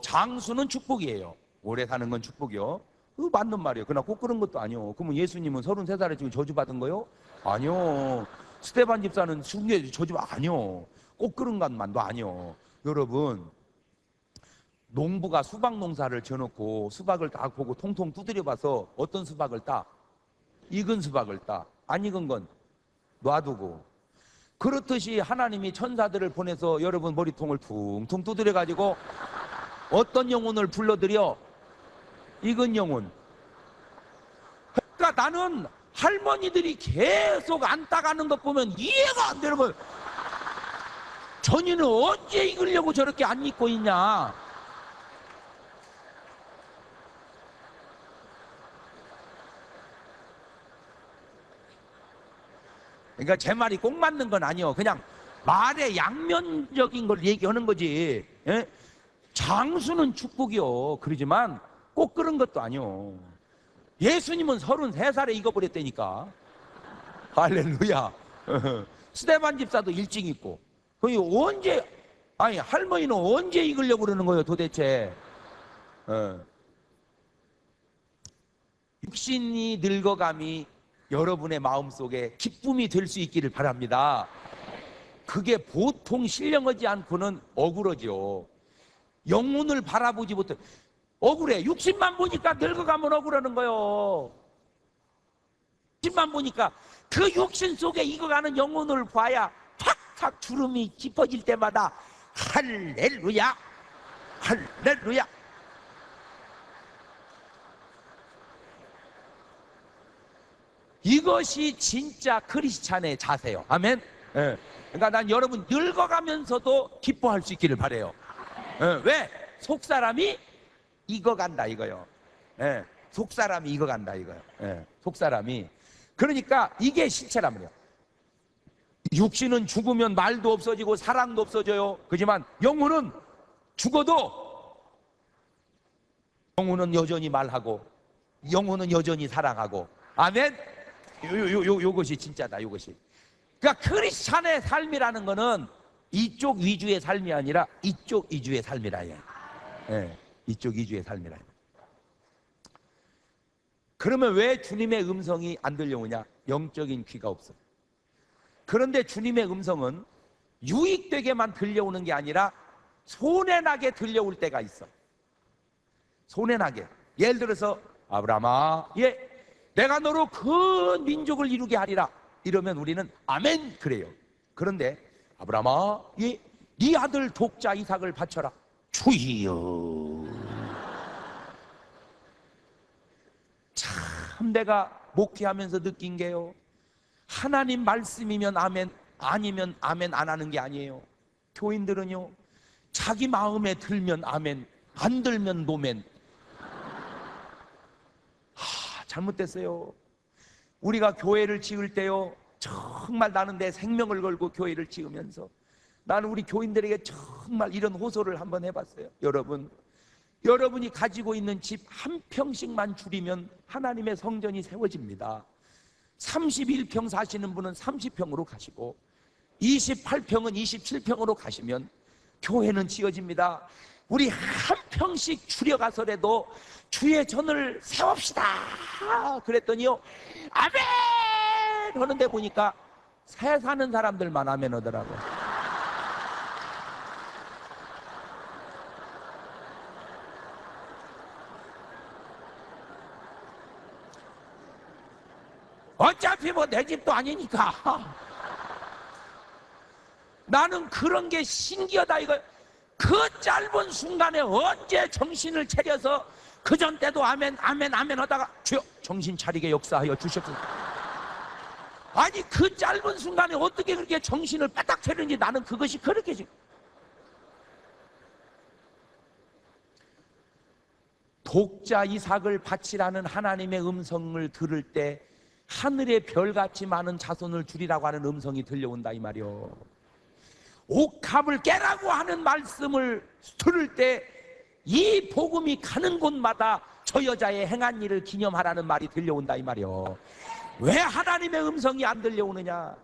장수는 축복이에요. 오래 사는 건 축복이요. 맞는 말이에요. 그러나 꼭 그런 것도 아니요. 그러면 예수님은 33살에 지금 저주받은 거요? 아니요. 스데반 집사는 순교에 저주 아니요. 꼭 그런 것만도 아니요. 여러분, 농부가 수박 농사를 지어놓고 수박을 딱 보고 통통 두드려 봐서 어떤 수박을 따? 익은 수박을 따. 안 익은 건 놔두고. 그렇듯이 하나님이 천사들을 보내서 여러분 머리통을 퉁퉁 두드려 가지고 어떤 영혼을 불러들여? 익은 영혼. 그러니까 나는 할머니들이 계속 안 따가는 것 보면 이해가 안 되는 거예요. 전이는 언제 익으려고 저렇게 안 익고 있냐? 그러니까 제 말이 꼭 맞는 건 아니요. 그냥 말의 양면적인 걸 얘기하는 거지. 예? 장수는 축복이요. 그러지만 꼭 그런 것도 아니요. 예수님은 33살에 익어버렸다니까. 할렐루야. 스데반 집사도 일찍 있고. 거기 언제, 아니 할머니는 언제 익으려고 그러는 거예요 도대체? 육신이 늙어감이 여러분의 마음속에 기쁨이 될 수 있기를 바랍니다. 그게 보통 신령하지 않고는 억울하죠. 영혼을 바라보지 못해. 억울해. 육신만 보니까 늙어가면 억울하는 거예요. 육신만 보니까 그 육신 속에 익어가는 영혼을 봐야 탁탁 주름이 짚어질 때마다 할렐루야, 할렐루야. 이것이 진짜 크리스찬의 자세요. 아멘. 예. 그러니까 난 여러분 늙어가면서도 기뻐할 수 있기를 바래요. 예. 왜? 속사람이 익어간다 이거요. 예. 속사람이 익어간다 이거요. 예. 속사람이. 그러니까 이게 실체란 말이에요. 육신은 죽으면 말도 없어지고 사랑도 없어져요. 그렇지만 영혼은 죽어도 영혼은 여전히 말하고 영혼은 여전히 사랑하고. 아멘. 요것이 진짜다. 요것이. 그러니까 크리스찬의 삶이라는 거는 이쪽 위주의 삶이 아니라 이쪽 위주의 삶이라. 예, 이쪽 위주의 삶이라. 그러면 왜 주님의 음성이 안 들려오냐? 영적인 귀가 없어. 그런데 주님의 음성은 유익되게만 들려오는 게 아니라 손해나게 들려올 때가 있어. 손해나게. 예를 들어서 아브라함아, 예, 내가 너로 큰 민족을 이루게 하리라. 이러면 우리는 아멘 그래요. 그런데 아브라함아, 예, 네 아들 독자 이삭을 바쳐라. 주여. 참 내가 목회하면서 느낀 게요, 하나님 말씀이면 아멘, 아니면 아멘 안 하는 게 아니에요. 교인들은요, 자기 마음에 들면 아멘, 안 들면 노멘. 잘못됐어요. 우리가 교회를 지을 때요, 정말 나는 내 생명을 걸고 교회를 지으면서 나는 우리 교인들에게 정말 이런 호소를 한번 해봤어요. 여러분이 가지고 있는 집 한 평씩만 줄이면 하나님의 성전이 세워집니다. 31평 사시는 분은 30평으로 가시고 28평은 27평으로 가시면 교회는 지어집니다. 우리 한 평씩 줄여가서라도 주의 전을 세웁시다 그랬더니요, 아멘 하는데 보니까 새 사는 사람들만 아멘 하더라고요. 어차피 뭐 내 집도 아니니까. 나는 그런 게 신기하다 이거. 그 짧은 순간에 언제 정신을 차려서 그전 때도 아멘 아멘 아멘 하다가 주여 정신 차리게 역사하여 주셨습니다. 아니 그 짧은 순간에 어떻게 그렇게 정신을 바짝 차리는지 나는 그것이 그렇게 지금. 독자 이삭을 바치라는 하나님의 음성을 들을 때 하늘의 별같이 많은 자손을 주리라고 하는 음성이 들려온다 이 말이요. 옥합을 깨라고 하는 말씀을 들을 때 이 복음이 가는 곳마다 저 여자의 행한 일을 기념하라는 말이 들려온다 이 말이요. 왜 하나님의 음성이 안 들려오느냐?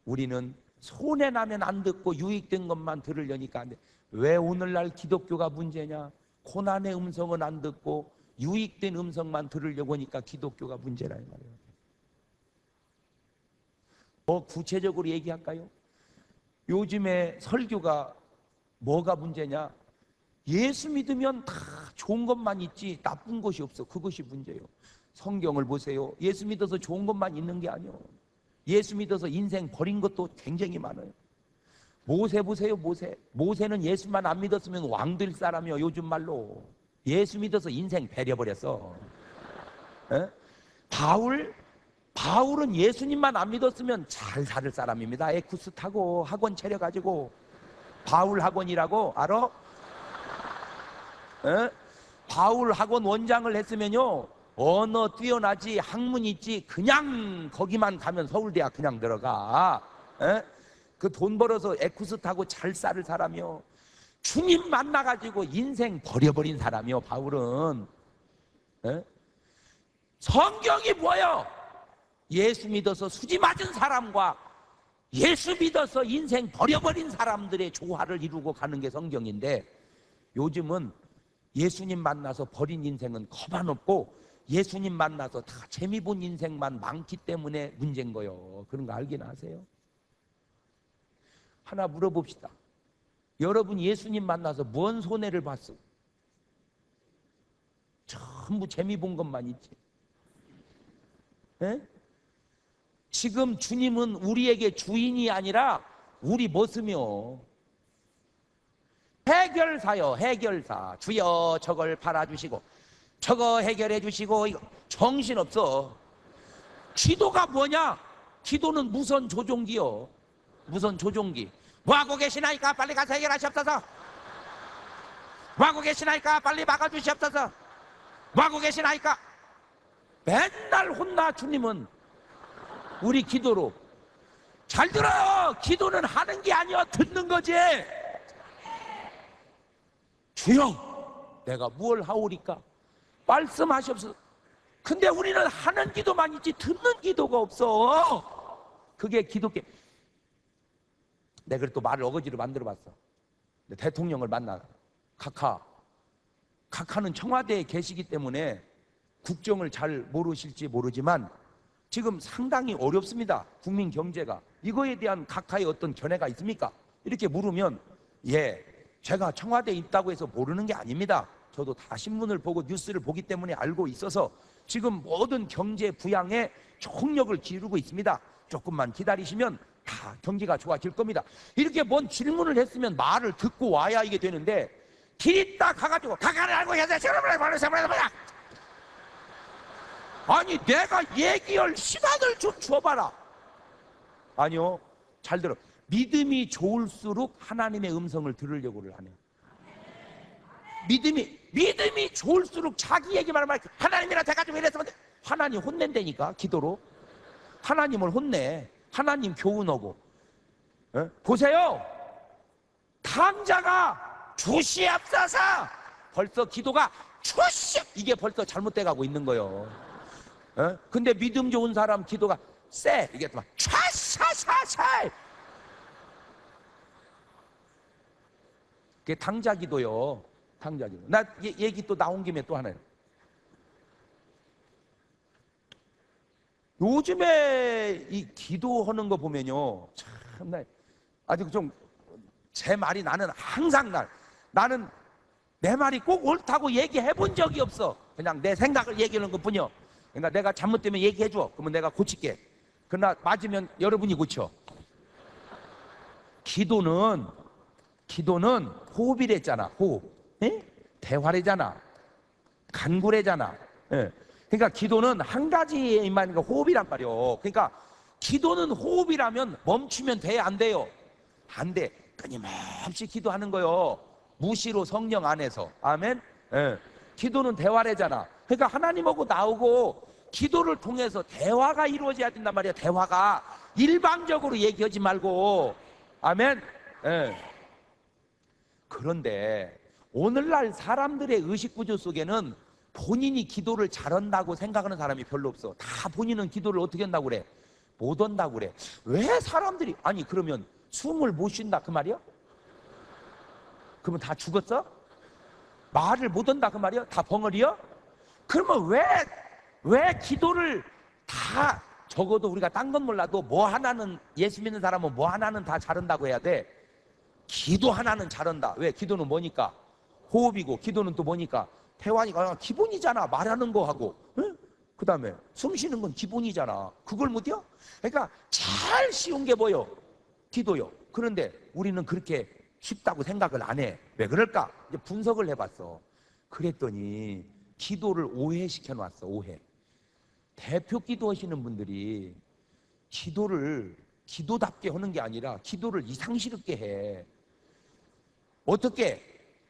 우리는 손해나면 안 듣고 유익된 것만 들으려니까 안 돼. 왜 오늘날 기독교가 문제냐? 고난의 음성은 안 듣고 유익된 음성만 들으려고 하니까 기독교가 문제라 이 말이에요. 더 구체적으로 얘기할까요? 요즘에 설교가 뭐가 문제냐? 예수 믿으면 다 좋은 것만 있지 나쁜 것이 없어. 그것이 문제예요. 성경을 보세요. 예수 믿어서 좋은 것만 있는 게 아니에요. 예수 믿어서 인생 버린 것도 굉장히 많아요. 모세 보세요. 모세는 예수만 안 믿었으면 왕 될 사람이요. 요즘 말로 예수 믿어서 인생 배려버렸어. 에? 바울은 예수님만 안 믿었으면 잘 살 사람입니다. 에쿠스 타고 학원 차려가지고 바울 학원이라고 알아? 에? 바울 학원 원장을 했으면요 언어 뛰어나지 학문 있지 그냥 거기만 가면 서울대학 그냥 들어가. 그 돈 벌어서 에쿠스 타고 잘 살 사람이요. 주님 만나가지고 인생 버려버린 사람이요 바울은. 성경이 뭐예요? 예수 믿어서 수지 맞은 사람과 예수 믿어서 인생 버려버린 사람들의 조화를 이루고 가는 게 성경인데, 요즘은 예수님 만나서 버린 인생은 거만 없고 예수님 만나서 다 재미 본 인생만 많기 때문에 문제인 거예요. 그런 거 알긴 아세요? 하나 물어봅시다. 여러분 예수님 만나서 뭔 손해를 봤어? 전부 재미 본 것만 있지. 에? 지금 주님은 우리에게 주인이 아니라 우리 모습이요. 해결사요, 해결사. 주여 저걸 팔아주시고 저거 해결해 주시고. 이거 정신없어. 기도가 뭐냐? 기도는 무선 조종기요. 무선 조종기. 뭐하고 계시나이까? 빨리 가서 해결하시옵소서. 뭐하고 계시나이까? 빨리 막아주시옵소서. 뭐하고 계시나이까? 맨날 혼나 주님은 우리 기도로. 잘 들어요. 기도는 하는 게 아니야, 듣는 거지. 주여 내가 무엇을 하오리까? 말씀하시옵소서. 근데 우리는 하는 기도만 있지 듣는 기도가 없어. 그게 기독교. 내가 또 말을 어거지로 만들어봤어. 대통령을 만나. 카카는 청와대에 계시기 때문에 국정을 잘 모르실지 모르지만 지금 상당히 어렵습니다. 국민 경제가. 이거에 대한 카카의 어떤 견해가 있습니까? 이렇게 물으면 예, 제가 청와대에 있다고 해서 모르는 게 아닙니다. 저도 다 신문을 보고 뉴스를 보기 때문에 알고 있어서 지금 모든 경제 부양에 총력을 기울이고 있습니다. 조금만 기다리시면 다 경기가 좋아질 겁니다. 이렇게 뭔 질문을 했으면 말을 듣고 와야 이게 되는데 길이 딱 가가지고 카카를 알고 계세요. 아니 내가 얘기할 시간을 좀 줘봐라. 아니요, 잘 들어. 믿음이 좋을수록 하나님의 음성을 들으려고를 하네. 믿음이 좋을수록 자기 얘기만 하면 하나님이랑 해가지고 이랬으면 하나님 혼낸다니까. 기도로 하나님을 혼내. 하나님 교훈하고. 보세요. 탕자가 주시옵소서. 벌써 기도가 주시, 이게 벌써 잘못돼 가고 있는 거예요. 근데 믿음 좋은 사람 기도가 쎄, 이게 막 촤샤샤샤. 그게 탕자 기도요. 탕자 기도. 나 얘기 또 나온 김에 또 하나요. 요즘에 이 기도하는 거 보면요, 참나 아주 좀 제 말이 나는 항상 나는 내 말이 꼭 옳다고 얘기해 본 적이 없어. 그냥 내 생각을 얘기하는 것 뿐이요. 그러니까 내가 잘못되면 얘기해 줘. 그러면 내가 고칠게. 그러나 맞으면 여러분이 고쳐. 기도는 호흡이랬잖아. 호흡. 에? 대화래잖아. 간구래잖아. 예. 그러니까 기도는 한 가지만 호흡이란 말이요. 그러니까 기도는 호흡이라면 멈추면 돼, 안 돼요? 안 돼. 끊임없이 기도하는 거요. 무시로 성령 안에서. 아멘. 예. 기도는 대화래잖아. 그러니까 하나님하고 나오고 기도를 통해서 대화가 이루어져야 된단 말이야. 대화가 일방적으로 얘기하지 말고. 아멘. 예. 그런데 오늘날 사람들의 의식구조 속에는 본인이 기도를 잘한다고 생각하는 사람이 별로 없어. 다 본인은 기도를 어떻게 한다고 그래? 못 한다고 그래. 왜 사람들이, 아니 그러면 숨을 못 쉰다 그 말이야? 그러면 다 죽었어? 말을 못 한다 그 말이야? 다 벙어리야? 그러면 왜 기도를 다, 적어도 우리가 딴 건 몰라도 뭐 하나는, 예수 믿는 사람은 뭐 하나는 다 잘한다고 해야 돼? 기도 하나는 잘한다. 왜? 기도는 뭐니까? 호흡이고, 기도는 또 뭐니까? 대화니까. 기본이잖아. 말하는 거 하고, 응? 그 다음에 숨 쉬는 건 기본이잖아. 그걸 못해요? 그러니까 제일 쉬운 게 뭐요? 기도요. 그런데 우리는 그렇게 쉽다고 생각을 안 해. 왜 그럴까? 이제 분석을 해봤어. 그랬더니 기도를 오해시켜 놨어. 오해. 대표 기도하시는 분들이 기도를 기도답게 하는 게 아니라 기도를 이상스럽게 해. 어떻게?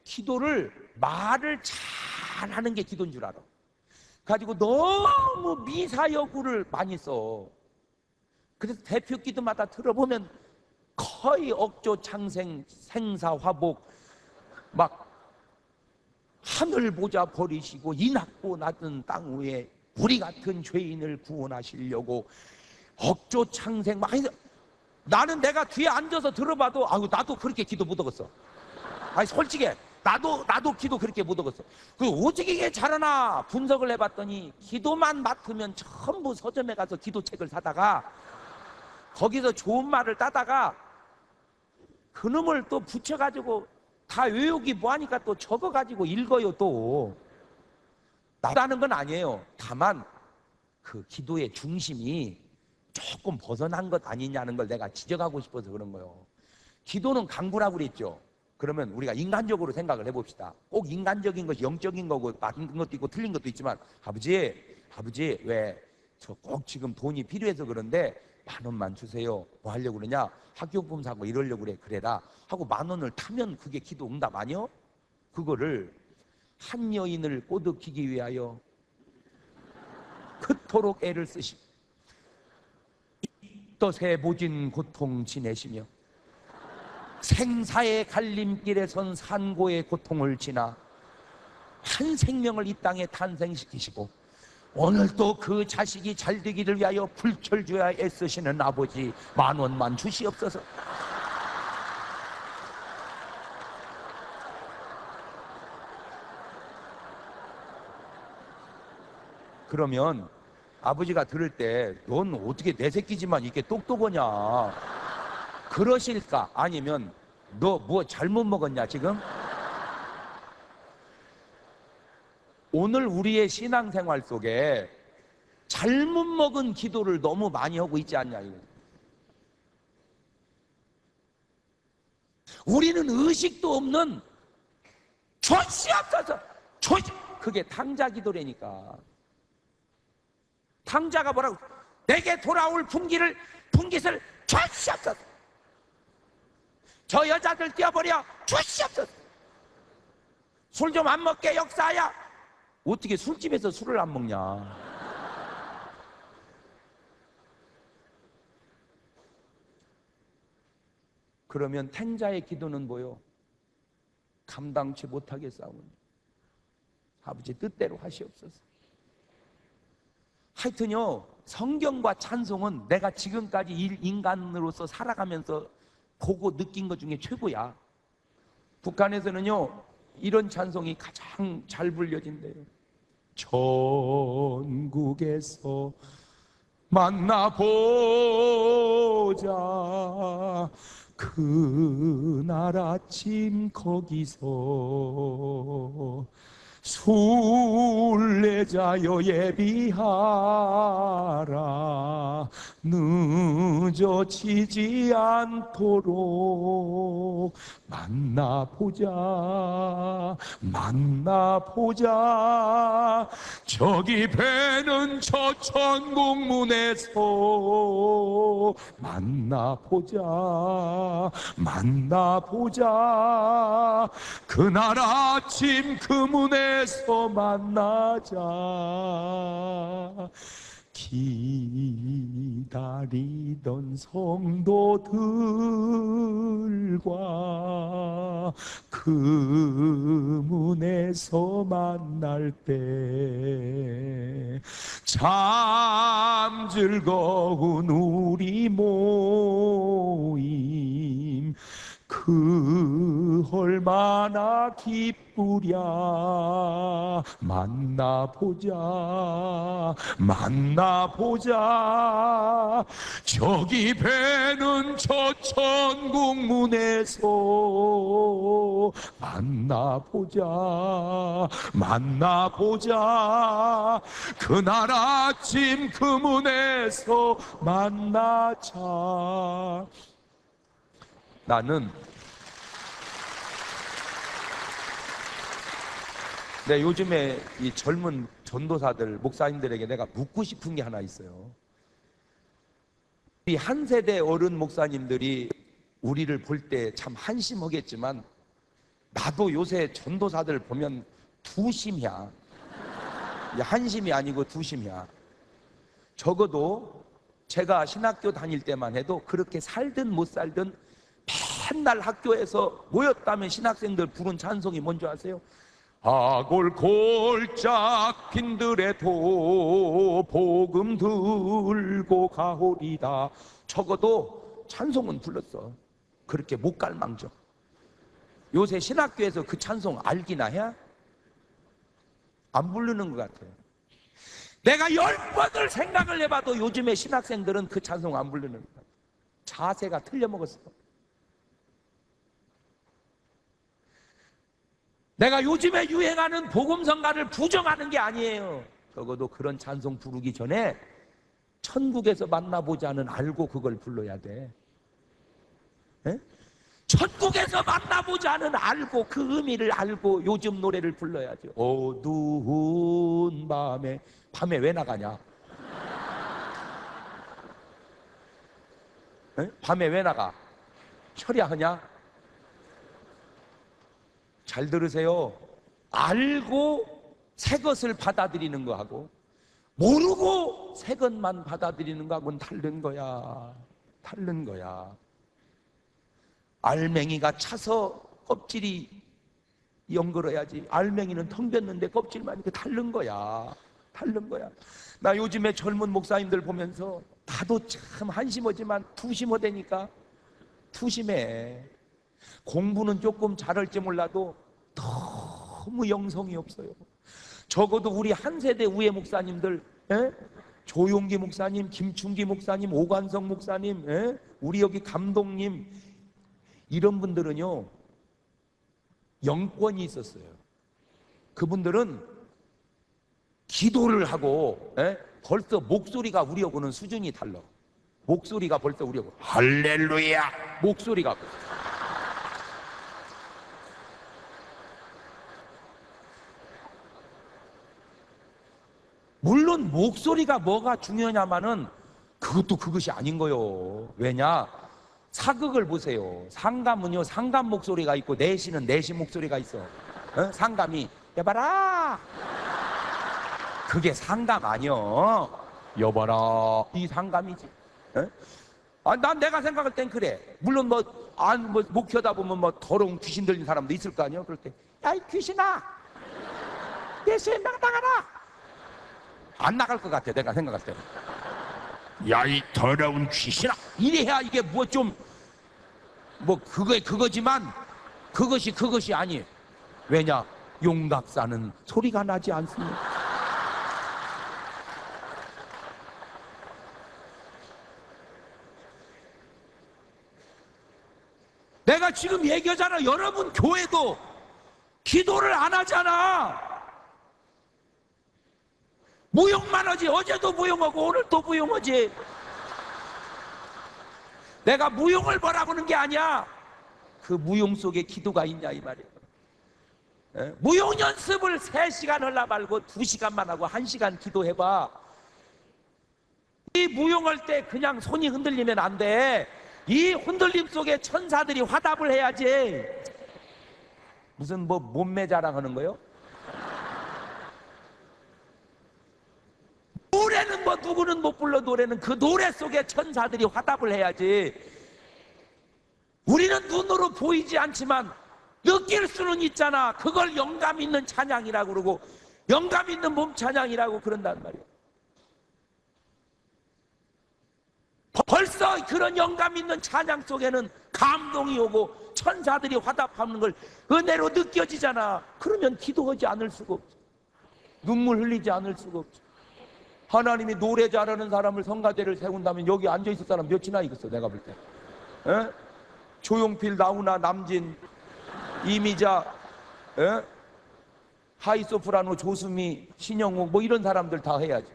기도를 말을 잘 하는 게 기도인 줄 알아. 가지고 너무 미사여구를 많이 써. 그래서 대표 기도마다 들어보면 거의 억조 창생 생사 화복, 막 하늘 보자 버리시고 이낙고 낮은 땅 위에 우리 같은 죄인을 구원하시려고 억조 창생 막 해서, 나는 내가 뒤에 앉아서 들어봐도 아유 나도 그렇게 기도 못 하겠어. 아니 솔직히 나도 기도 그렇게 못 하겠어. 그 어떻게 이게 잘하나 분석을 해봤더니 기도만 맡으면 전부 서점에 가서 기도책을 사다가 거기서 좋은 말을 따다가 그놈을 또 붙여가지고 다 외우기 뭐하니까 또 적어가지고 읽어요. 또 나다는 건 아니에요. 다만 그 기도의 중심이 조금 벗어난 것 아니냐는 걸 내가 지적하고 싶어서 그런 거예요. 기도는 강구라고 그랬죠. 그러면 우리가 인간적으로 생각을 해봅시다. 꼭 인간적인 것이 영적인 거고 맞는 것도 있고 틀린 것도 있지만, 아버지 왜 저 꼭 지금 돈이 필요해서 그런데 10,000원만 주세요. 뭐 하려고 그러냐? 학용품 사고 이러려고 그래. 그래라 하고 10,000원을 타면 그게 기도 응답 아니요? 그거를 한 여인을 꼬드기기 위하여 그토록 애를 쓰시고 떳에 모진 고통 지내시며 생사의 갈림길에 선 산고의 고통을 지나 한 생명을 이 땅에 탄생시키시고 오늘 또 그 자식이 잘 되기를 위하여 불철주야 애쓰시는 아버지 10,000원만 주시옵소서. 그러면 아버지가 들을 때 넌 어떻게 내 새끼지만 이렇게 똑똑하냐 그러실까? 아니면 너 뭐 잘못 먹었냐 지금? 오늘 우리의 신앙생활 속에 잘못 먹은 기도를 너무 많이 하고 있지 않냐 이거. 우리는 의식도 없는 조시옵소서 조시, 그게 탕자 기도라니까. 탕자가 뭐라고? 내게 돌아올 분깃을 주시옵소서. 저 여자들 띄워버려 주시옵소서. 술 좀 안 먹게 역사야. 어떻게 술집에서 술을 안 먹냐? 그러면 탱자의 기도는 뭐요? 감당치 못하게 싸우는 아버지 뜻대로 하시옵소서. 하여튼요, 성경과 찬송은 내가 지금까지 인간으로서 살아가면서 보고 느낀 것 중에 최고야. 북한에서는요 이런 찬송이 가장 잘 불려진대요. 천국에서 만나보자 그날 아침 거기서 순례자여 예비하라 늦어지지 않도록 만나보자 저기 배는 저 천국문에서 만나보자 그날 아침 그 문에서 만나자. 기다리던 성도들과 그 문에서 만날 때 참 즐거운 우리 모임 그 얼마나 기쁘랴 만나보자 저기 배는 저 천국문에서 만나보자 그날 아침 그 문에서 만나자. 나는 요즘에 이 젊은 전도사들, 목사님들에게 내가 묻고 싶은 게 하나 있어요. 이 한 세대 어른 목사님들이 우리를 볼 때 참 한심하겠지만 나도 요새 전도사들 보면 두심이야. 한심이 아니고 두심이야. 적어도 제가 신학교 다닐 때만 해도 그렇게 살든 못 살든 맨날 학교에서 모였다면 신학생들 부른 찬송이 뭔지 아세요? 아골골짝 빈들에도 복음 들고 가오리다. 적어도 찬송은 불렀어. 그렇게 못 갈 망정. 요새 신학교에서 그 찬송 알기나 해? 안 부르는 것 같아요. 내가 10번을 생각을 해봐도 요즘에 신학생들은 그 찬송 안 부르는 것 같아요. 자세가 틀려먹었어. 내가 요즘에 유행하는 복음성가를 부정하는 게 아니에요. 적어도 그런 찬송 부르기 전에 천국에서 만나보자는 알고 그걸 불러야 돼. 에? 천국에서 만나보자는 알고 그 의미를 알고 요즘 노래를 불러야죠. 어두운 밤에 왜 나가냐? 에? 밤에 왜 나가? 철야하냐? 잘 들으세요. 알고 새 것을 받아들이는 거하고 모르고 새 것만 받아들이는 거하고는 다른 거야. 알맹이가 차서 껍질이 연걸어야지. 알맹이는 텅 볐는데 껍질만 이렇게 다른 거야. 나 요즘에 젊은 목사님들 보면서 다도 참 한심하지만 투심하다니까. 투심해. 공부는 조금 잘할지 몰라도 너무 영성이 없어요. 적어도 우리 한 세대 위의 목사님들, 조용기 목사님, 김충기 목사님, 오관성 목사님, 우리 여기 감독님, 이런 분들은요 영권이 있었어요. 그분들은 기도를 하고 벌써 목소리가 우리하고는 수준이 달라. 목소리가 벌써 우리하고 할렐루야 목소리가. 물론 목소리가 뭐가 중요하냐마는 그것도 그것이 아닌 거요. 왜냐? 사극을 보세요. 상감은요 상감 목소리가 있고 내시는 내시 목소리가 있어. 상감이 여봐라 그게 상감 아니여. 여봐라 이 상감이지. 난 내가 생각할 땐 그래. 물론 목회하다 보면 더러운 귀신 들린 사람도 있을 거 아니야. 그럴 때 야 이 귀신아 내 수행당 나가라. 안 나갈 것 같아. 내가 생각할 때 야 이 더러운 귀신아 이래야 이게 그거지만 그것이 아니에요. 왜냐? 용각사는 소리가 나지 않습니다. 내가 지금 얘기하잖아. 여러분 교회도 기도를 안 하잖아. 무용만 하지. 어제도 무용하고 오늘도 무용하지. 내가 무용을 뭐라고 하는 게 아니야. 그 무용 속에 기도가 있냐 이 말이에요. 무용 연습을 3시간 하려 말고 2시간만 하고 1시간 기도해봐. 이 무용할 때 그냥 손이 흔들리면 안 돼. 이 흔들림 속에 천사들이 화답을 해야지. 무슨 몸매 자랑하는 거요? 노래는 누구는 못 불러. 노래는 그 노래 속에 천사들이 화답을 해야지. 우리는 눈으로 보이지 않지만 느낄 수는 있잖아. 그걸 영감 있는 찬양이라고 그러고 영감 있는 몸 찬양이라고 그런단 말이야. 벌써 그런 영감 있는 찬양 속에는 감동이 오고 천사들이 화답하는 걸 은혜로 느껴지잖아. 그러면 기도하지 않을 수가 없죠. 눈물 흘리지 않을 수가 없죠. 하나님이 노래 잘하는 사람을 성가대를 세운다면 여기 앉아있을 사람 몇이나 있겠어 내가 볼 때. 에? 조용필, 나훈아, 남진, 이미자, 에? 하이소프라노, 조수미, 신영옥 뭐 이런 사람들 다 해야지.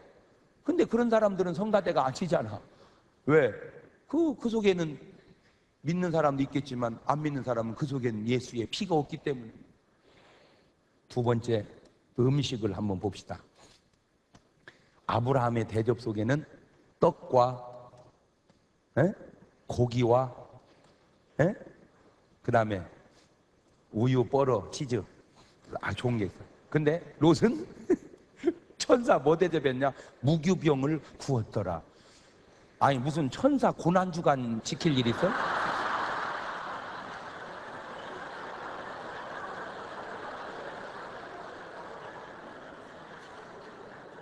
근데 그런 사람들은 성가대가 아니잖아. 왜? 그 속에는 믿는 사람도 있겠지만 안 믿는 사람은 그 속에는 예수의 피가 없기 때문에. 두 번째, 음식을 한번 봅시다. 아브라함의 대접 속에는 떡과 고기와 그 다음에 우유, 버터, 치즈 좋은 게 있어요. 근데 롯은 천사 뭐 대접했냐? 무교병을 구웠더라. 아니 무슨 천사 고난주간 지킬 일 있어?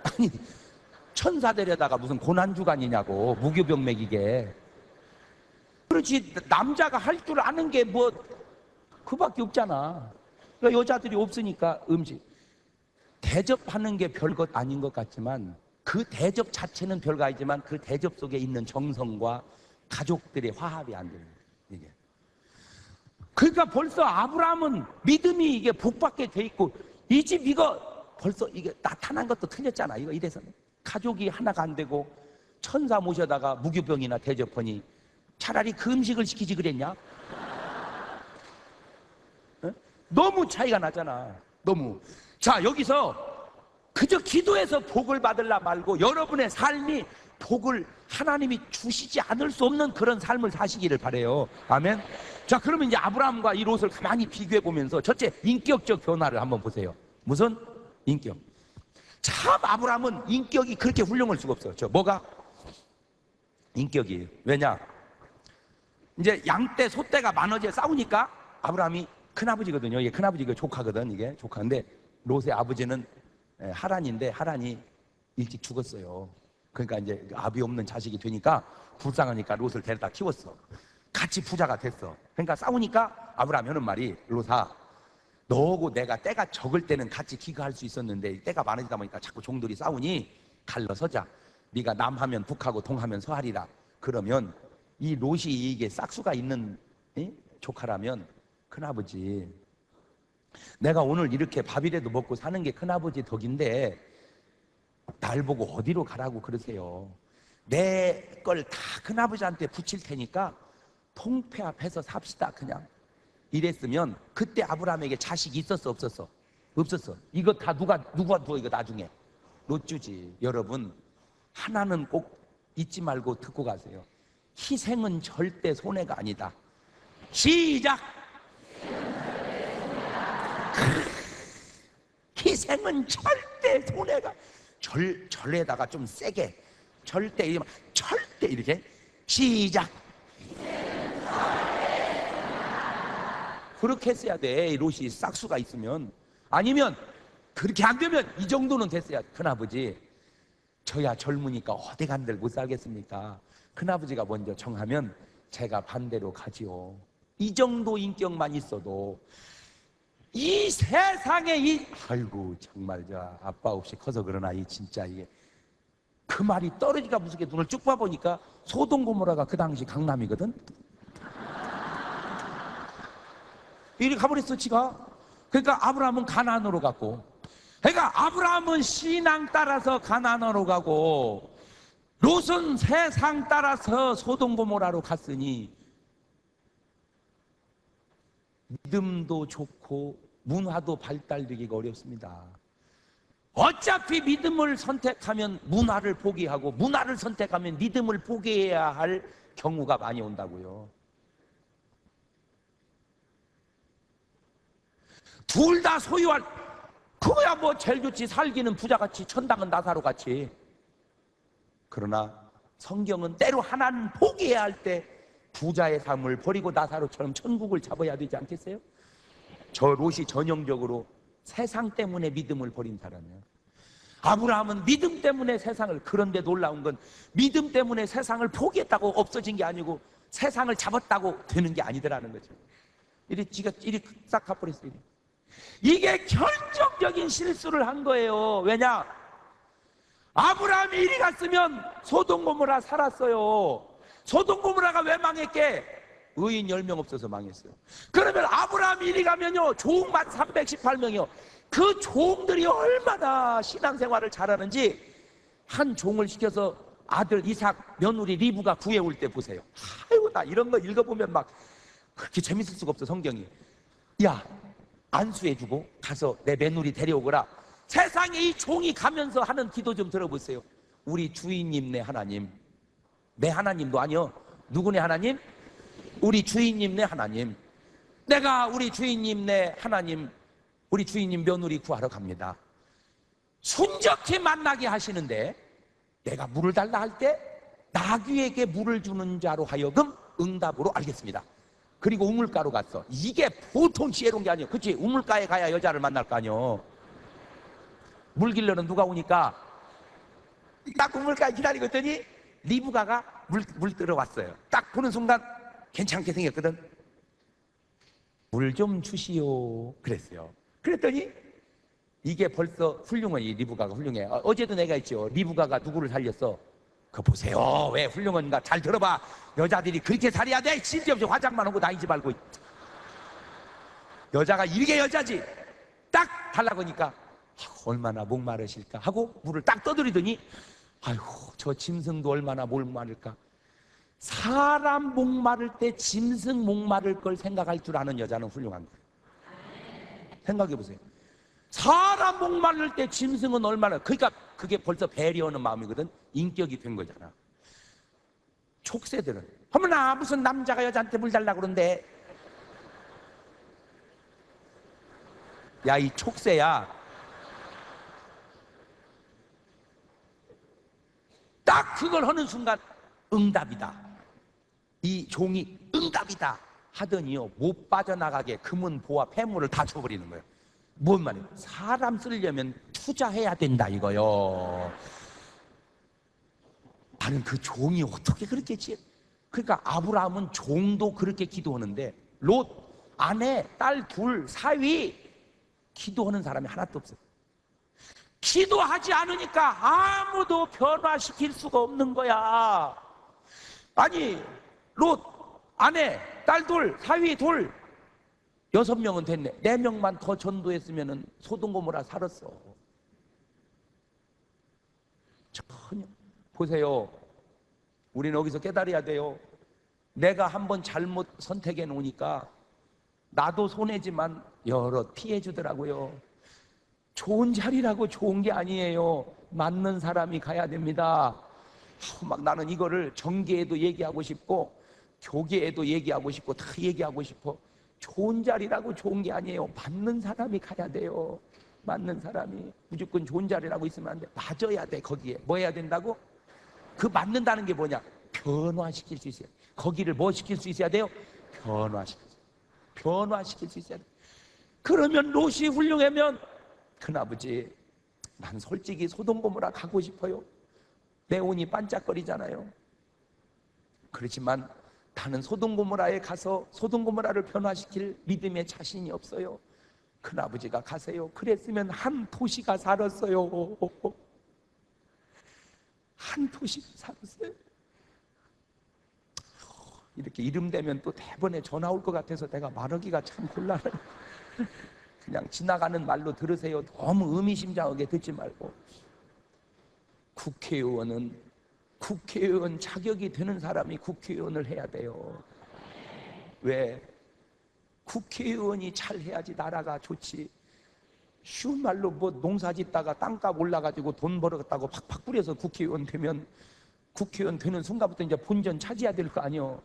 아니 천사 데려다가 무슨 고난주간이냐고, 무교병 먹이게. 그렇지, 남자가 할 줄 아는 게 뭐 그밖에 없잖아. 그러니까 여자들이 없으니까 음식 대접하는 게 별것 아닌 것 같지만, 그 대접 자체는 별거 아니지만 그 대접 속에 있는 정성과 가족들의 화합이 안 되는 거예요, 이게. 그러니까 벌써 아브라함은 믿음이 이게 복받게 돼 있고, 이 집 이거 벌써 이게 나타난 것도 틀렸잖아. 이거 이래서는 가족이 하나가 안 되고 천사 모셔다가 무교병이나 대접하니 차라리 그 음식을 시키지 그랬냐? 너무 차이가 나잖아. 너무. 자, 여기서 그저 기도해서 복을 받으려 말고 여러분의 삶이 복을 하나님이 주시지 않을 수 없는 그런 삶을 사시기를 바래요. 아멘. 자, 그러면 이제 아브라함과 이 롯을 가만히 비교해 보면서 첫째, 인격적 변화를 한번 보세요. 무슨 인격? 참 아브라함은 인격이 그렇게 훌륭할 수가 없어. 뭐가? 인격이. 왜냐? 이제 양떼 소떼가 많아져 싸우니까 아브라함이 큰아버지거든요. 이게 큰아버지가 조카거든. 이게 조카인데 롯의 아버지는 하란인데 하란이 일찍 죽었어요. 그러니까 이제 아비 없는 자식이 되니까 불쌍하니까 롯을 데려다 키웠어. 같이 부자가 됐어. 그러니까 싸우니까 아브라함이 하는 말이, 롯아, 너하고 내가 때가 적을 때는 같이 기거할 수 있었는데 때가 많아지다 보니까 자꾸 종들이 싸우니 갈러서자. 네가 남하면 북하고 동하면 서하리라. 그러면 이 롯이 이게 싹수가 있는 조카라면, 큰아버지, 내가 오늘 이렇게 밥이라도 먹고 사는 게 큰아버지 덕인데 날 보고 어디로 가라고 그러세요? 내 걸 다 큰아버지한테 붙일 테니까 통폐합해서 삽시다 그냥. 이랬으면 그때 아브라함에게 자식이 있었어 없었어? 없었어. 이거 다 누가 줘? 이거 나중에 롯 주지. 여러분, 하나는 꼭 잊지 말고 듣고 가세요. 희생은 절대 손해가 아니다. 시작! 희생은 절대 손해가. 절에다가 좀 세게, 절대 이렇게 시작. 그렇게 했어야 돼. 롯이 싹수가 있으면. 아니면 그렇게 안 되면 이 정도는 됐어야. 큰아버지, 저야 젊으니까 어디 간들 못 살겠습니까? 큰아버지가 먼저 정하면 제가 반대로 가지요. 이 정도 인격만 있어도 이 세상에 아이고 정말 저 아빠 없이 커서 그러나 이 진짜 이게 그 말이 떨어지가 무섭게 눈을 쭉 봐보니까 소돔 고모라가 그 당시 강남이거든. 이리 가버렸어 지가. 그러니까 아브라함은 가나안으로 갔고, 그러니까 아브라함은 신앙 따라서 가나안으로 가고 롯은 세상 따라서 소돔 고모라로 갔으니 믿음도 좋고 문화도 발달되기가 어렵습니다. 어차피 믿음을 선택하면 문화를 포기하고 문화를 선택하면 믿음을 포기해야 할 경우가 많이 온다고요. 둘 다 소유할, 그거야 뭐 제일 좋지. 살기는 부자같이 천당은 나사로같이. 그러나 성경은 때로 하나는 포기해야 할 때 부자의 삶을 버리고 나사로처럼 천국을 잡아야 되지 않겠어요? 저 롯이 전형적으로 세상 때문에 믿음을 버린 사람이에요. 아브라함은 믿음 때문에 세상을, 그런데 놀라운 건 믿음 때문에 세상을 포기했다고 없어진 게 아니고 세상을 잡았다고 되는 게 아니더라는 거죠. 이리 싹 가버렸어요. 이게 결정적인 실수를 한 거예요. 왜냐? 아브라함이 이리 갔으면 소돔 고모라 살았어요. 소돔 고모라가 왜 망했게? 의인 10명 없어서 망했어요. 그러면 아브라함이 이리 가면요, 종만 318명이요. 그 종들이 얼마나 신앙생활을 잘하는지 한 종을 시켜서 아들 이삭 며느리 리브가 구해올 때 보세요. 아이고, 나 이런 거 읽어보면 막 그렇게 재밌을 수가 없어. 성경이. 야, 안수해주고 가서 내 며느리 데려오거라. 세상에 이 종이 가면서 하는 기도 좀 들어보세요. 우리 주인님 내 하나님. 내 하나님도 아니요. 누구네 하나님? 우리 주인님 내 하나님. 내가 우리 주인님 내 하나님, 우리 주인님 며느리 구하러 갑니다. 순적히 만나게 하시는데 내가 물을 달라 할 때 나귀에게 물을 주는 자로 하여금 응답으로 알겠습니다. 그리고 우물가로 갔어. 이게 보통 지혜로운 게 아니에요. 그치? 우물가에 가야 여자를 만날 거 아니에요. 물길러는 누가 오니까 딱 우물가에 기다리고 있더니 리브가가 물 들어왔어요. 딱 보는 순간 괜찮게 생겼거든. 물 좀 주시오 그랬어요. 그랬더니 이게 벌써 훌륭해. 이 리브가가 훌륭해. 어제도 내가 했죠. 리브가가 누구를 살렸어? 그거 보세요. 왜 훌륭한가? 잘 들어봐. 여자들이 그렇게 살아야 돼. 쓸데없이 화장만 하고 다니지 말고. 여자가 이게 여자지. 딱 달라고 하니까 얼마나 목마르실까 하고 물을 딱 떠들이더니 아이고, 저 짐승도 얼마나 목마를까. 사람 목마를 때 짐승 목마를 걸 생각할 줄 아는 여자는 훌륭한 거예요. 생각해 보세요. 사람 목마를 때 짐승은 얼마나, 그러니까 그게 벌써 배려하는 마음이거든. 인격이 된 거잖아. 촉새들은 어머나 무슨 남자가 여자한테 물 달라고 그러는데. 야, 이 촉새야. 딱 그걸 하는 순간 응답이다. 이 종이 응답이다 하더니요, 못 빠져나가게 금은 보화 폐물을 다 줘버리는 거예요. 뭔 말이에요? 사람 쓰려면 투자해야 된다 이거요. 나는 그 종이 어떻게 그렇게 그러니까 아브라함은 종도 그렇게 기도하는데 롯 아내 딸 둘 사위 기도하는 사람이 하나도 없어요. 기도하지 않으니까 아무도 변화시킬 수가 없는 거야. 아니, 롯 아내 딸 둘 사위 둘 6명은 됐네. 4명만 더 전도했으면 소돔 고모라 살았어. 전혀. 보세요. 우리는 여기서 깨달아야 돼요. 내가 한번 잘못 선택해 놓으니까 나도 손해지만 여러 피해 주더라고요. 좋은 자리라고 좋은 게 아니에요. 맞는 사람이 가야 됩니다. 막 나는 이거를 정계에도 얘기하고 싶고 교계에도 얘기하고 싶고 다 얘기하고 싶어. 좋은 자리라고 좋은 게 아니에요. 맞는 사람이 가야 돼요. 맞는 사람이. 무조건 좋은 자리라고 있으면 안 돼. 맞아야 돼. 거기에 뭐 해야 된다고? 그 맞는다는 게 뭐냐? 변화시킬 수 있어요. 거기를 뭐 시킬 수 있어야 돼요? 변화시킬 수 있어야 돼. 그러면 롯이 훌륭하면 큰아버지, 난 솔직히 소돔 고모라 가고 싶어요. 내 온이 반짝거리잖아요. 그렇지만 나는 소돔 고모라에 가서 소돔 고모라를 변화시킬 믿음의 자신이 없어요. 큰아버지가 가세요. 그랬으면 한 도시가 살았어요. 한 도시가 살았어요. 이렇게 이름 대면 또 대번에 전화 올 것 같아서 내가 말하기가 참 곤란해요. 그냥 지나가는 말로 들으세요. 너무 의미심장하게 듣지 말고. 국회의원은 국회의원 자격이 되는 사람이 국회의원을 해야 돼요. 왜? 국회의원이 잘 해야지 나라가 좋지. 쉬운 말로 뭐 농사 짓다가 땅값 올라가지고 돈 벌었다고 팍팍 뿌려서 국회의원 되면 국회의원 되는 순간부터 이제 본전 차지해야 될 거 아니요.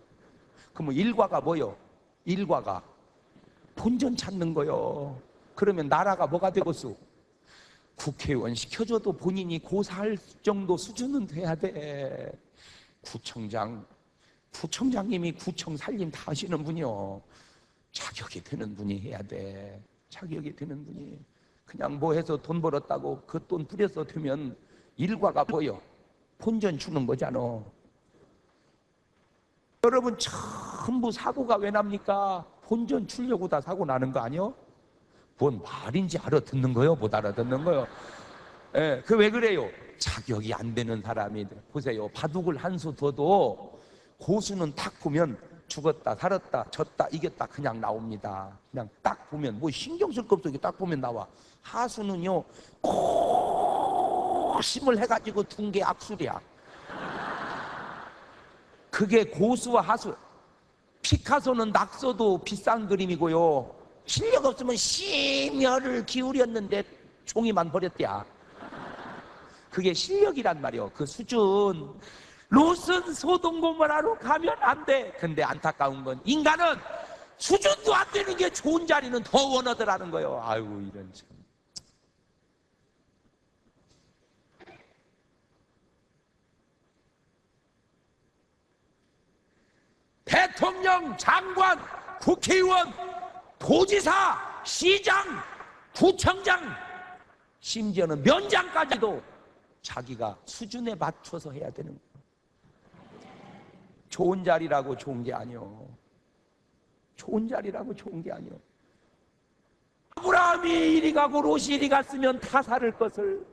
그럼 일과가 뭐요? 일과가 본전 찾는 거요. 그러면 나라가 뭐가 되겠소? 국회의원 시켜줘도 본인이 고사할 정도 수준은 돼야 돼. 구청장님이 구청 살림 다 하시는 분이요. 자격이 되는 분이 해야 돼. 자격이 되는 분이. 그냥 뭐 해서 돈 벌었다고 그 돈 뿌려서 두면 일과가 보여. 본전 주는 거잖아. 여러분, 전부 사고가 왜 납니까? 본전 주려고 다 사고 나는 거 아니요? 뭔 말인지 알아듣는 거요? 못 알아듣는 거요? 예, 그 왜 그래요? 자격이 안 되는 사람이. 보세요, 바둑을 한 수 둬도 고수는 딱 보면 죽었다 살았다 졌다 이겼다 그냥 나옵니다. 그냥 딱 보면 뭐 신경 쓸 거 없어. 딱 보면 나와. 하수는요 꼭 심을 해가지고 둔 게 악술이야. 그게 고수와 하수. 피카소는 낙서도 비싼 그림이고요, 실력 없으면 심혈을 기울였는데 종이만 버렸대야. 그게 실력이란 말이요. 그 수준. 롯은 소돔고모라로 가면 안 돼. 근데 안타까운 건 인간은 수준도 안 되는 게 좋은 자리는 더 원하더라는 거예요. 아이고, 이런 참. 대통령, 장관, 국회의원, 도지사, 시장, 구청장, 심지어는 면장까지도 자기가 수준에 맞춰서 해야 되는 거예요. 좋은 자리라고 좋은 게 아니요. 좋은 자리라고 좋은 게 아니요. 아브라함이 이리 가고 롯이 이리 갔으면 다 살을 것을.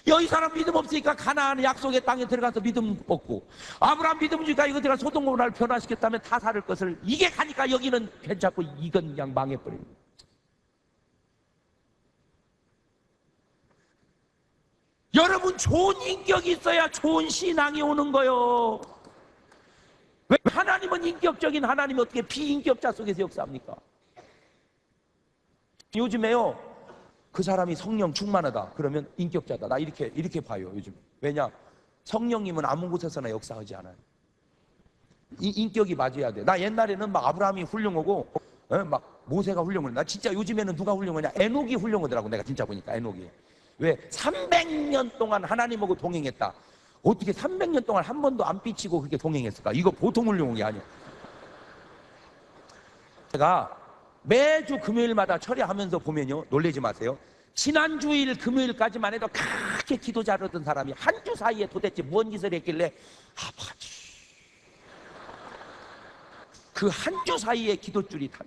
여기 사람 믿음 없으니까 가나안 약속의 땅에 들어가서 믿음 없고, 아브라함 믿음 주니까 이거 들어가 소돔고모라를 변화시켰다면 다 살을 것을. 이게 가니까 여기는 괜찮고 이건 그냥 망해버린 거예요. 여러분, 좋은 인격이 있어야 좋은 신앙이 오는 거요. 왜 하나님은 인격적인 하나님이 어떻게 비인격자 속에서 역사합니까? 요즘에요, 그 사람이 성령 충만하다 그러면 인격자다. 나 이렇게 봐요 요즘. 왜냐? 성령님은 아무 곳에서나 역사하지 않아요. 인격이 맞아야 돼. 나 옛날에는 막 아브라함이 훌륭하고 막 모세가 훌륭해. 나 진짜 요즘에는 누가 훌륭하냐? 에녹이 훌륭하더라고. 내가 진짜 보니까 에녹이. 왜? 300년 동안 하나님하고 동행했다. 어떻게 300년 동안 한 번도 안 삐치고 그렇게 동행했을까? 이거 보통 훌륭한 게 아니야. 제가 매주 금요일마다 철야하면서 보면요, 놀라지 마세요. 지난주일 금요일까지만 해도 그렇게 기도 잘하던 사람이 한 주 사이에 도대체 무슨 짓을 했길래 아버지, 그 한 주 사이에 기도줄이 다.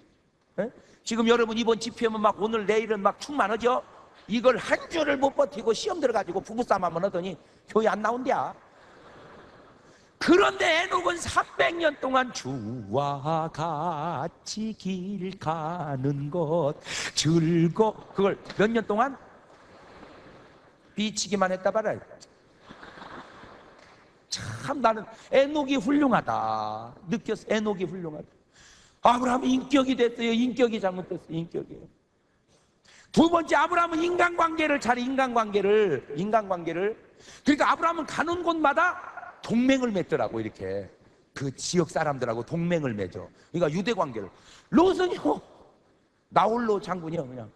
지금 여러분 이번 집회면 막 오늘 내일은 막 충만하죠? 이걸 한 주를 못 버티고 시험 들어가지고 부부싸움 한번 하더니 교회 안 나온대야. 그런데 에녹은 300년 동안 주와 같이 길 가는 것 그걸 몇 년 동안 비치기만 했다 말이야. 참 나는 에녹이 훌륭하다 느꼈어. 에녹이 훌륭하다. 아브라함이 인격이 됐어요. 인격이 잘못됐어요. 인격이에요. 두 번째, 아브라함은 인간관계를 잘해. 인간관계를. 그러니까 아브라함은 가는 곳마다 동맹을 맺더라고. 이렇게 그 지역 사람들하고 동맹을 맺어. 그러니까 유대관계를. 롯은요, 나홀로 장군이요. 그냥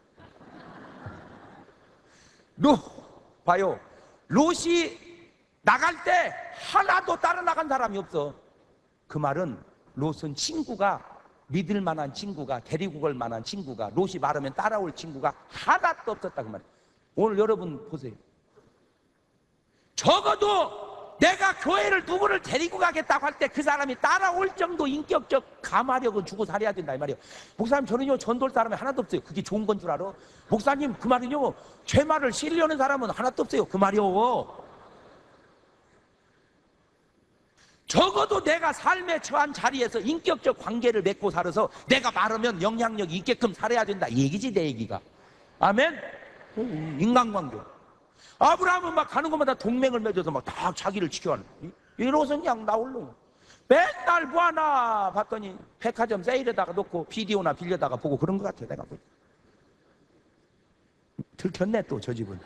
봐요, 롯이 나갈 때 하나도 따라 나간 사람이 없어. 그 말은 롯은 친구가, 믿을 만한 친구가, 데리고 갈 만한 친구가, 롯이 말하면 따라올 친구가 하나도 없었다 그 말이에요. 오늘 여러분 보세요. 적어도 내가 교회를 누구를 데리고 가겠다고 할 때 그 사람이 따라올 정도 인격적 감화력은 주고 살아야 된다 이 말이에요. 목사님, 저는요 전도할 사람이 하나도 없어요. 그게 좋은 건 줄 알아? 목사님, 그 말은요 죄 말을 실려는 사람은 하나도 없어요. 그 말이요. 적어도 내가 삶에 처한 자리에서 인격적 관계를 맺고 살아서 내가 말하면 영향력이 있게끔 살아야 된다 이 얘기지, 내 얘기가. 아멘? 인간관계. 아브라함은 막 가는 곳마다 동맹을 맺어서 막 다 자기를 지켜하는. 이로선 그냥 나홀로 맨날 뭐하나 봤더니 백화점 세일에다가 놓고 비디오나 빌려다가 보고 그런 것 같아. 내가 보니 들켰네 또 저 집은.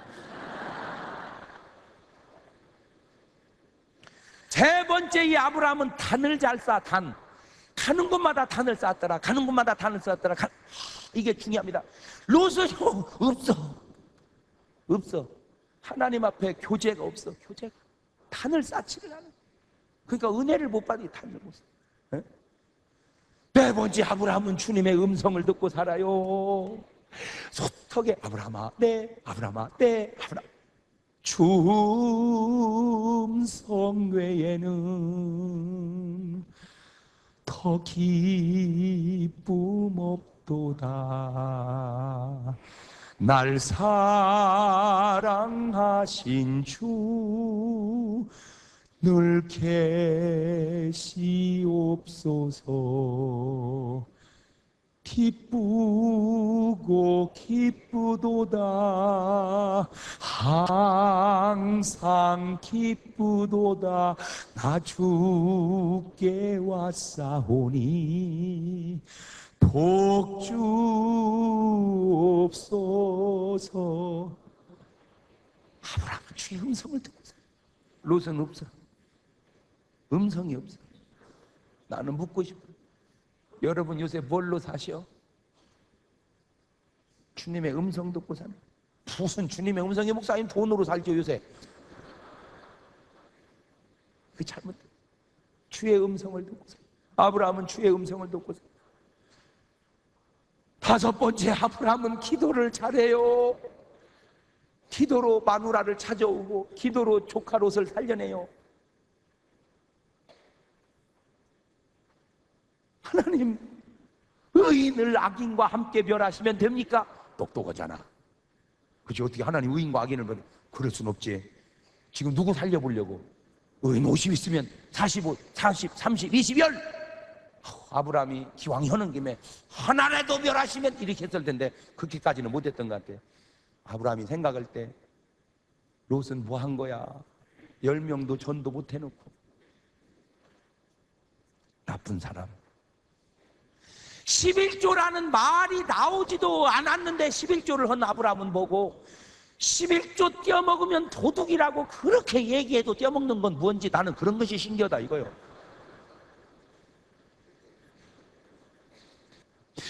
세 번째, 이 아브라함은 단을 잘 쌓아. 단. 가는 곳마다 단을 쌓았더라. 가는 곳마다 단을 쌓았더라. 이게 중요합니다. 롯은 없어. 하나님 앞에 교제가 없어. 교제가. 단을 쌓지를 않아. 그러니까 은혜를 못 받으니 단을 못 쌓아. 네 번째, 아브라함은 주님의 음성을 듣고 살아요. 소턱에 아브라함아, 네, 아브라함아, 네, 아브라함. 춤성 외에는 더 기쁨 없도다. 날 사랑하신 주 늘 계시옵소서. 기쁘고 기쁘도다. 항상 기쁘도다. 나 주께 왔사오니 복 주옵소서. 아브라함은 주의 음성을 듣고 살아. 롯은 없어. 음성이 없어. 나는 묻고 싶어. 여러분 요새 뭘로 사셔? 주님의 음성 듣고 사는. 무슨 주님의 음성이 목사님 돈으로 살죠 요새. 그게 잘못돼. 주의 음성을 듣고 사. 아브라함은 주의 음성을 듣고 사. 다섯 번째, 아브라함은 기도를 잘해요. 기도로 마누라를 찾아오고 기도로 조카 롯을 살려내요. 하나님, 의인을 악인과 함께 멸하시면 됩니까? 똑똑하잖아. 그치? 어떻게 하나님 의인과 악인을 멸해? 그럴 순 없지. 지금 누구 살려보려고? 의인 50 있으면 45, 40, 30, 20, 열. 아브라함이 기왕 하는 김에 하나라도 멸하시면 이렇게 했을 텐데 그렇게까지는 못했던 것 같아요. 아브라함이 생각할 때 롯은 뭐 한 거야? 10명도 전도 못 해놓고. 나쁜 사람. 11조라는 말이 나오지도 않았는데 11조를 한 아브라함은 보고 11조 떼어먹으면 도둑이라고 그렇게 얘기해도 떼어먹는 건 뭔지 나는 그런 것이 신기하다 이거요.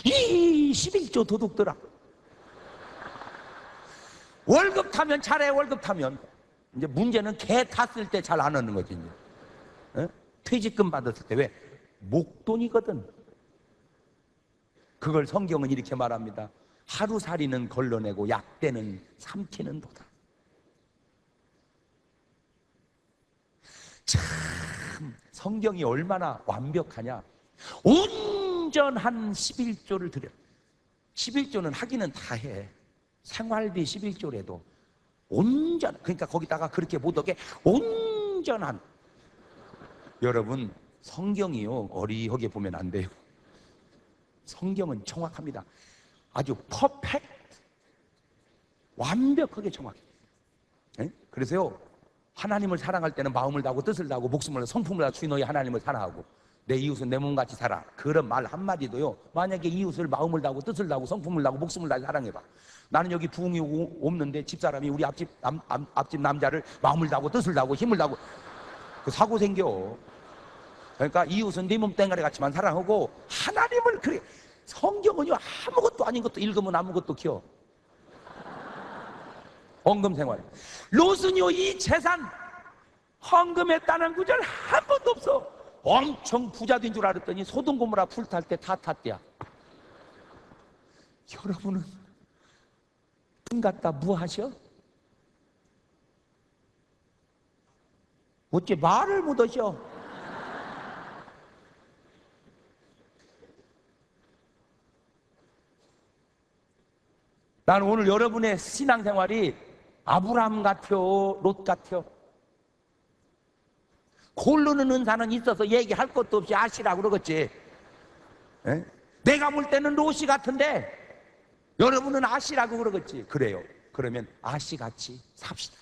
이 11조 도둑들아. 월급 타면 잘해. 월급 타면. 이제 문제는 개 탔을 때 잘 안 하는 거지 이제. 에? 퇴직금 받았을 때. 왜? 목돈이거든. 그걸 성경은 이렇게 말합니다. 하루살이는 걸러내고 약대는 삼키는 도다. 참 성경이 얼마나 완벽하냐. 온전한 11조를 드려. 11조는 하기는 다 해. 생활비 11조래도 온전, 그러니까 거기다가 그렇게 못 얻게 온전한. 여러분 성경이요 어리하게 보면 안 돼요. 성경은 정확합니다. 아주 퍼펙트, 완벽하게 정확해. 에? 그래서요 하나님을 사랑할 때는 마음을 다하고 뜻을 다하고 목숨을 다하고 성품을 다하고 주인 너희 하나님을 사랑하고 내 이웃은 내 몸같이 살아. 그런 말 한마디도요 만약에 이웃을 마음을 다하고 뜻을 다하고 성품을 다하고 목숨을 다하고 사랑해봐. 나는 여기 부흥이 없는데 집사람이 우리 앞집 남자를 마음을 다하고 뜻을 다하고 힘을 다하고 그 사고 생겨. 그러니까 이웃은 네 몸 땡가리 같지만 사랑하고 하나님을. 그래 성경은요 아무것도 아닌 것도 읽으면 아무것도 키워. 헌금 생활. 롯은요 이 재산 헌금했다는 구절 한 번도 없어. 엄청 부자 된 줄 알았더니 소돔 고모라 불탈 때 다 탔대야. 여러분은 돈 갖다 뭐 하셔? 어째 말을 못 하셔? 나는 오늘 여러분의 신앙생활이 아브라함 같아요, 롯 같아요. 고르는 은사는 있어서 얘기할 것도 없이 아시라고 그러겠지. 에? 내가 볼 때는 롯이 같은데 여러분은 아시라고 그러겠지. 그래요. 그러면 아시같이 삽시다.